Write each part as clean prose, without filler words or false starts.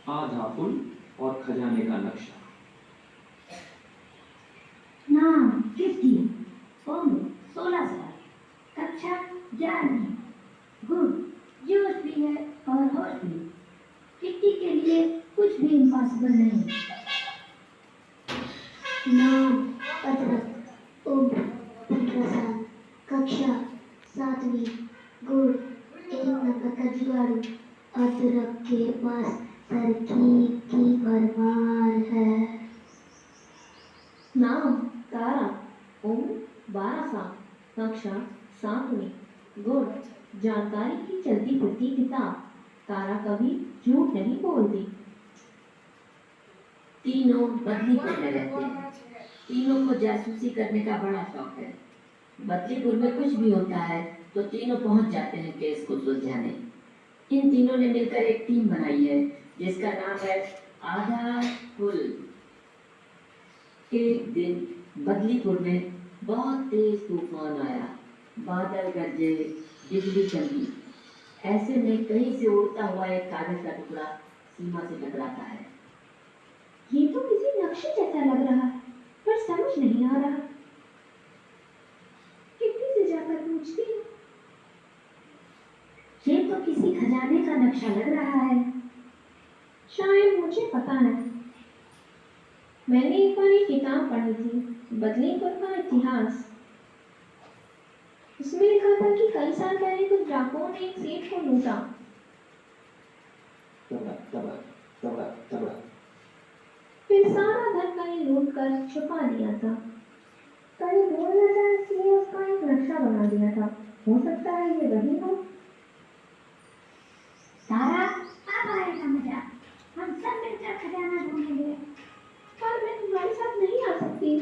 आधा पुल और खजाने का नक्शा। नाम 50, उम्र 16 साल, कक्षा 11, गुण जोश भी है और होश भी। किट्टी के लिए कुछ भी इम्पॉसिबल नहीं। नाम अदरक, उम्र 15 साल, कक्षा 7वीं, गुण 1 नंबर का जुगाड़ू। अदरक के पास तरकीब की भरमार है। नाम तारा, उम्र 12 साल, कक्षा 7वीं, गुण जानकारी की चलती फिरती किताब। तारा कभी झूठ नहीं बोलती। तीनों बदलीपुर में रहते हैं। तीनों को जासूसी करने का बड़ा शौक है। बदलीपुर में कुछ भी होता है तो तीनों पहुंच जाते हैं केस को सुलझाने। इन तीनों ने मिलकर एक टीम बनाई है जिसका नाम है आधा पुल। एक दिन बदलीपुर में बहुत तेज तूफान आया। बादल गरजे, बिजली चमकी। ऐसे में कहीं से उड़ता हुआ एक कागज का टुकड़ा सीमा से टकराता है। ये तो किसी नक्शे जैसा लग रहा है, पर समझ नहीं आ रहा। किट्टी से जाकर पूछती हूँ। ये तो किसी खजाने का नक्शा लग रहा है। शायद मुझे पता है। मैंने एक बार एक किताब पढ़ी थी, बदलीपुर का इतिहास। उसमें लिखा था कि कई साल पहले कुछ डाकुओं ने एक सेठ को लूटा। फिर सारा धन कहीं लूट कर छुपा दिया था। कहीं भूल न जाए इसलिए उसका एक नक्शा बना दिया था। हो सकता है ये वही हो। तारा, अब आएगा मजा। हम सब मिलकर खजाना ढूंढेंगे। पर मैं तुम्हारे साथ नहीं आ सकती।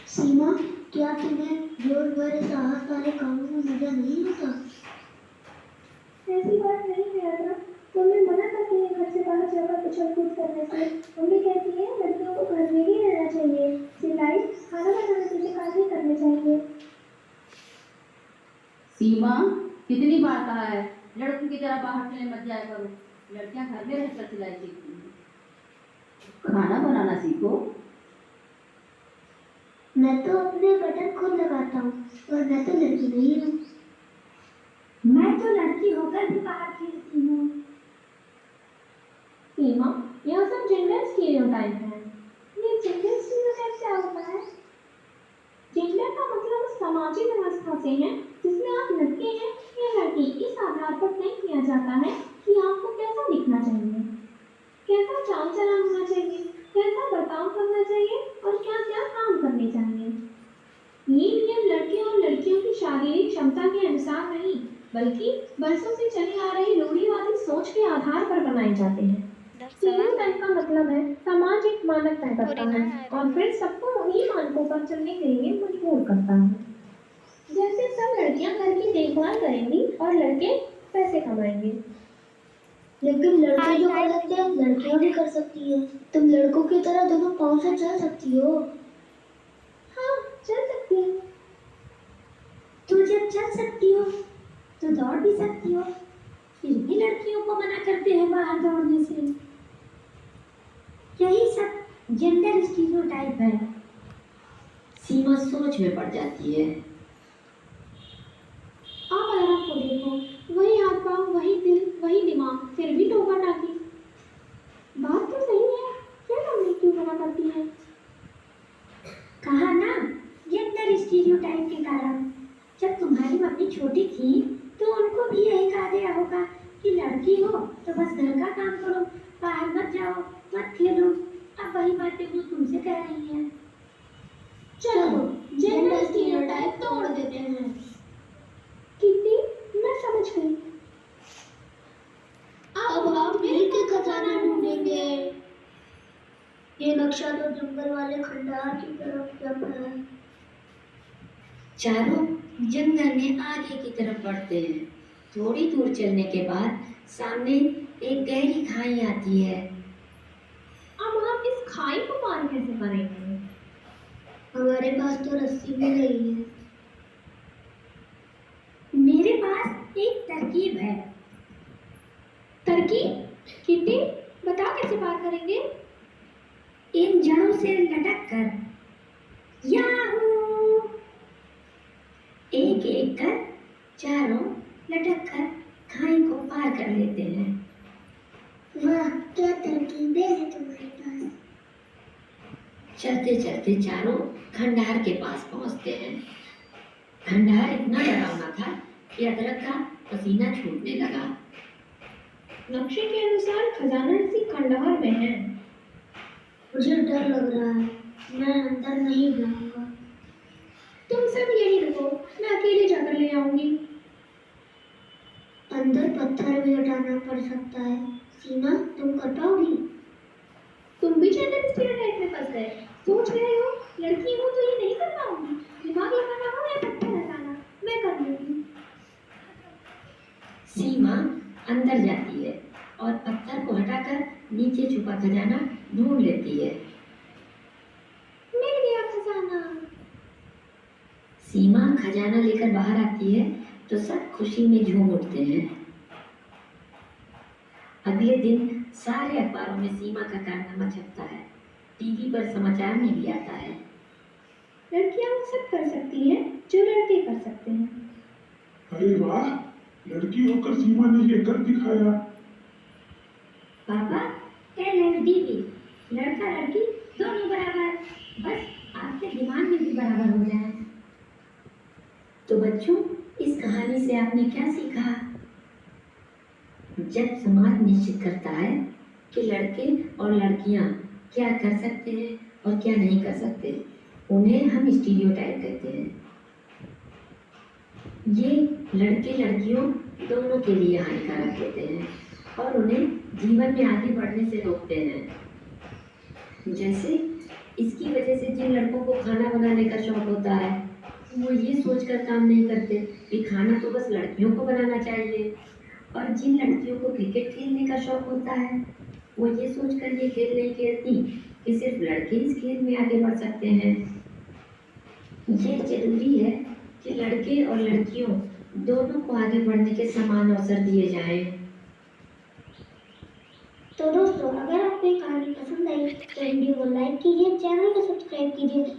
सीमा, क्या तुम्हें रोज भरे साहस वाले कामों में मजा नहीं आता? ऐसी बात नहीं है ना। मम्मी मना करती है घर से बाहर जाकर उछल कूद करने से। मम्मी कहती है लड़कियों को घर में ही रहना चाहिए। सिलाई, खाना बनाने जैसे काम ही करने चाहिए। सीमा, कितनी बार कहा है लड़कों की तरह बाहर चले मत जाया करो। लड़कियां घर में रहकर सिलाई सीखती हैं। खाना बनाना सीखो। मैं तो अपने बटन खुद लगाता हूँ और मैं तो लड़की नहीं हूँ। मैं तो लड़की होकर भी बाहर खेलती हूँ। सीमा, यह सब जेंडर स्टीरियोटाइप है। ये जेंडर स्टीरियोटाइप क्या होता है? जेंडर का मतलब उस सामाजिक व्यवस्था से है जिसमें आप लड़के हैं या लड़की, इस आधार पर तय किया जाता है कि आपको कैसा दिखना चाहिए, कैसा चाल चलन होना चाहिए, कैसा बर्ताव करना चाहिए और क्या क्या काम करने चाहिए। ये नियम लड़के और लड़कियों की शारीरिक क्षमता के अनुसार नहीं, बल्कि बरसों से चली आ रही रूढ़िवादी सोच के आधार पर बनाए जाते हैं। स्टीरियोटाइप का मतलब है समाज एक मानक तय करता है और फिर सबको उन्हीं मानकों पर चलने के लिए मजबूर करता है। जैसे सब लड़कियां घर की देखभाल करेंगी और लड़के पैसे कमाएंगे। लेकिन लड़के जो कर सकते हैं लड़कियां भी कर सकती है। तुम लड़कों की तरह दोनों पाँव से चल सकती हो। हाँ, चल सकती है। तू जब चल सकती हो तो दौड़ भी सकती हो। फिर भी लड़कियों को मना करते हैं बाहर दौड़ने से। यही सब जेंडर स्टीरियोटाइप है। सीमा सोच में पड़ जाती है। आप आराम को देखो, वही हाथ पाँव, वही दिल, वही दिमाग, फिर भी टोका टाकी। बात तो सही है, फिर मम्मी क्यों मना करती है? कहा ना, जेंडर स्टीरियोटाइप के कारण। जब तुम्हारी मम्मी छोटी थी तो उनको भी यही कहा गया होगा कि लड़की हो तो बस घर का काम करो, बाहर मत जाओ, मत खेलो। अब वही बातें वो तुमसे कह रही हैं। चलो जेंडर स्टीरियोटाइप तोड़ देते हैं। किट्टी, मैं समझ गई। अब हम मिलकर खजाना ढूंढेंगे। ये नक्शा तो जंगल वाले खंडहर की तरफ जब है। चारों जंगल में आगे की तरफ बढ़ते हैं। थोड़ी दूर चलने के बाद सामने एक गहरी खाई आती है। अब हम इस खाई को पार कैसे करेंगे? हमारे पास तो रस्सी भी नहीं है। मेरे पास एक तरकीब है। तरकीब? किट्टी, बताओ कैसे पार करेंगे? इन जड़ों से लटक कर याहू! एक एक कर चारों लटक कर खाई को पार कर लेते हैं। वाह, क्या तरकीबें हैं तुम्हारे पास। चलते चलते चारों खंडहर के पास पहुंचते हैं। खंडहर इतना डरावना था कि अदरक का पसीना छूटने लगा। नक्शे के अनुसार खजाना इसी खंडहर में है। मुझे डर लग रहा है, मैं अंदर नहीं जाऊंगा। तुम सब यही रुको, मैं अकेले जाकर ले आऊंगी। अंदर पत्थर भी हटाना पड़ सकता है। सीमा, तुम कर पाओगी? तुम भी जेंडर स्टीरियोटाइप में फंस गए। सोच रहे हो लड़की हूँ तो ये नहीं कर पाऊंगी। दिमाग लगाना हो या पत्थर हटाना, मैं कर लूंगी। सीमा अंदर जाती है और पत्थर को हटाकर नीचे छुपा खजाना ढूंढ लेती है। मिल गया खजाना। सीमा खजाना लेकर बाहर आती है तो सब खुशी में झूम उठते हैं। अगले दिन सारे अखबारों में सीमा का कारनामा छपता है। टीवी पर समाचार में भी आता है। लड़कियां वो सब कर सकती हैं जो लड़के कर सकते हैं। अरे वाह, लड़की होकर सीमा ने ये कर दिखाया। पापा, LSD, लड़का लड़की दोनों बराबर, बस आपके दिमाग में भी बराबर हो जाए। तो बच्चों, इस कहानी से आपने क्या सीखा? जब समाज निश्चित करता है कि लड़के और लड़कियां क्या कर सकते हैं और क्या नहीं कर सकते, उन्हें हम स्टीरियोटाइप कहते हैं। ये लड़के लड़कियों दोनों के लिए हानिकारक होते हैं और उन्हें जीवन में आगे बढ़ने से रोकते हैं। जैसे इसकी वजह से जिन लड़कों को खाना बनाने का शौक होता है, वो ये सोचकर काम नहीं करते कि खाना तो बस लड़कियों को बनाना चाहिए, और जिन लड़कियों को क्रिकेट खेलने का शौक होता है, वो ये सोचकर ये खेल नहीं खेलती कि सिर्फ लड़के इस खेल में आगे बढ़ सकते हैं। ये जरूरी है कि लड़के और लड़कियों दोनों को आगे बढ़ने के समान अवसर दिए जाएं। तो दोस्तों, अगर आपको ये कहानी पसंद आई तो वीडियो को लाइक कीजिए, चैनल को सब्सक्राइब कीजिए